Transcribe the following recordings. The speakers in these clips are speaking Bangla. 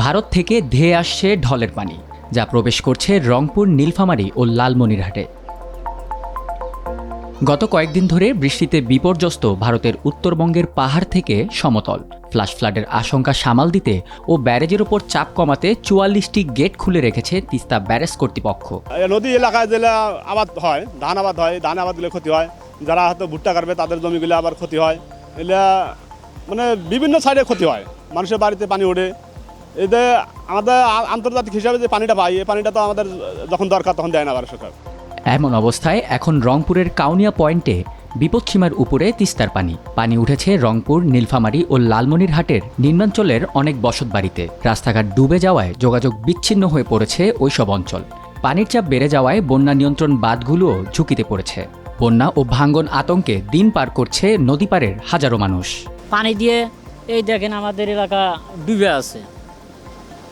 ভারত থেকে ধেয়ে আসছে ঢলের পানি, যা প্রবেশ করছে রংপুর, নীলফামারী ও লালমনিরহাটে। গত কয়েকদিন ধরে বৃষ্টিতে বিপর্যস্ত ভারতের উত্তরবঙ্গের পাহাড় থেকে সমতল। ফ্ল্যাশ ফ্লাডের আশঙ্কা সামাল দিতে ও ব্যারেজের ওপর চাপ কমাতে ৪৪টি গেট খুলে রেখেছে তিস্তা ব্যারেজ কর্তৃপক্ষ। নদী এলাকায় যেগুলো আবাদ হয়, ধান আবাদ দিলে ক্ষতি হয়, যারা হয়তো ভুট্টা কাটবে তাদের জমিগুলো আবার ক্ষতি হয়। এগুলা মানে বিভিন্ন সাইডে ক্ষতি হয়, মানুষের বাড়িতে পানি ওঠে। এতে আমাদের আন্তর্জাতিক হিসাবে যে পানিটা পাই, এই পানিটা তো আমাদের যখন দরকার তখন দেয় না ভারত সরকার। এমন অবস্থায় এখন রংপুরের কাউনিয়া পয়েন্টে বিপদসীমার উপরে তিস্তার পানি উঠেছে রংপুর, নীলফামারী ও লালমনিরহাটের নিম্নাঞ্চলের অনেক বসতবাড়িতে। রাস্তাঘাট ডুবে যাওয়ায় যোগাযোগ বিচ্ছিন্ন হয়ে পড়েছে ওইসব অঞ্চল। পানির চাপ বেড়ে যাওয়ায় বন্যা নিয়ন্ত্রণ বাঁধগুলোও ঝুঁকিতে পড়েছে। বন্যা ও ভাঙ্গন আতঙ্কে দিন পার করছে নদী পারের হাজারো মানুষ। পানি দিয়ে এই দেখেন আমাদের এলাকা ডুবে আছে,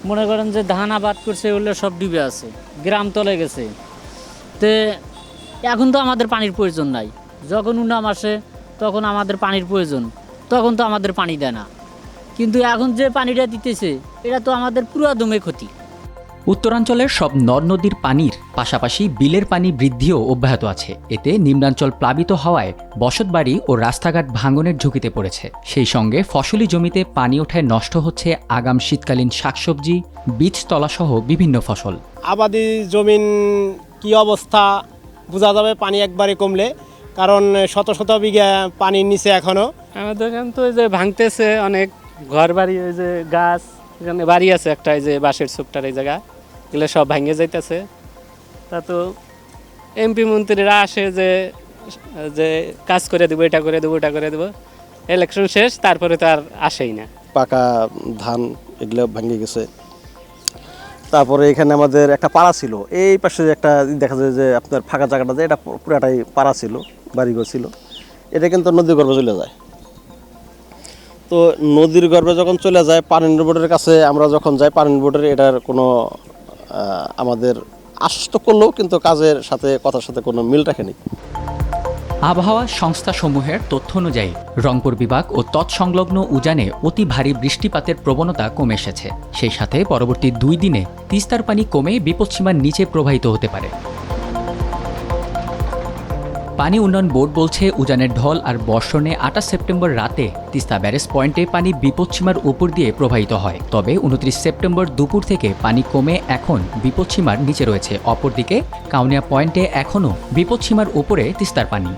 মনে করেন যে ধান আবাদ করছে ওগুলো সব ডুবে আছে, গ্রাম তলে গেছে। তো এখন তো আমাদের পানির প্রয়োজন নাই, যখন উন্নাম আসে তখন আমাদের পানির প্রয়োজন, তখন তো আমাদের পানি দেয় না। কিন্তু এখন যে পানিটা দিতেছে এটা তো আমাদের পুরো দমে ক্ষতি। উত্তরাঞ্চলের সব নদ নদীর পানির পাশাপাশি বিলের পানি বৃদ্ধিও অব্যাহত আছে। এতে নিম্নাঞ্চল প্লাবিত হওয়ায় বসতবাড়ি ও রাস্তাঘাট ভাঙনের ঝুঁকিতে পড়েছে। সেই সঙ্গে ফসলি জমিতে পানি ওঠায় নষ্ট হচ্ছে আগাম শীতকালীন শাকসবজি, বীজতলাসহ বিভিন্ন ফসল। আবাদি জমিন কি অবস্থা বোঝা যাবে পানি একবারে কমলে, কারণ শত শত বিঘা পানির নিচে এখনো। আমাদের এখানে তো এই যে ভাঙতেছে অনেক ঘর বাড়ি, ওই যে গাছ, এখানে বাড়ি আছে একটা, এই যে বাঁশের চুপটার এই জায়গা, এগুলো সব ভাঙে যাইতেছে। তা তো এমপি মন্ত্রীরা আসে যে কাজ করে দেবো, এটা করে দেবো, ওটা করে দেবো, ইলেকশন শেষ, তারপরে তো আর আসেই না। পাকা ধান এগুলো ভেঙে গেছে। তারপরে এখানে আমাদের একটা পাড়া ছিল, এই পাশে একটা দেখা যায় যে আপনার ফাঁকা জায়গাটা, যে এটা পুরাটাই পাড়া ছিল, বাড়িঘর ছিল। এটা কিন্তু নদীর গর্ভে চলে যায়। তো নদীর গর্ভে যখন চলে যায়, পানি বোর্ডের কাছে আমরা যখন যাই, পানি বোর্ডের এটার কোনো আমাদের আশ্বস্ত করলেও কিন্তু কাজের সাথে, কথার সাথে কোনো মিল রাখেনি। আবহাওয়া সংস্থাসমূহের তথ্য অনুযায়ী রংপুর বিভাগ ও তৎসংলগ্ন উজানে অতি ভারী বৃষ্টিপাতের প্রবণতা কমে এসেছে। সেই সাথে পরবর্তী 2 দিনে তিস্তার পানি কমে বিপদসীমার নিচে প্রবাহিত হতে পারে। পানি উন্নয়ন বোর্ড বলছে, উজানের ঢল আর বর্ষণে 28 সেপ্টেম্বর রাতে তিস্তা ব্যারেজ পয়েন্টে পানি বিপদসীমার উপর দিয়ে প্রবাহিত হয়। তবে 29 সেপ্টেম্বর দুপুর থেকে পানি কমে এখন বিপদসীমার নিচে রয়েছে। অপরদিকে কাউনিয়া পয়েন্টে এখনও বিপদসীমার উপরে তিস্তার পানি।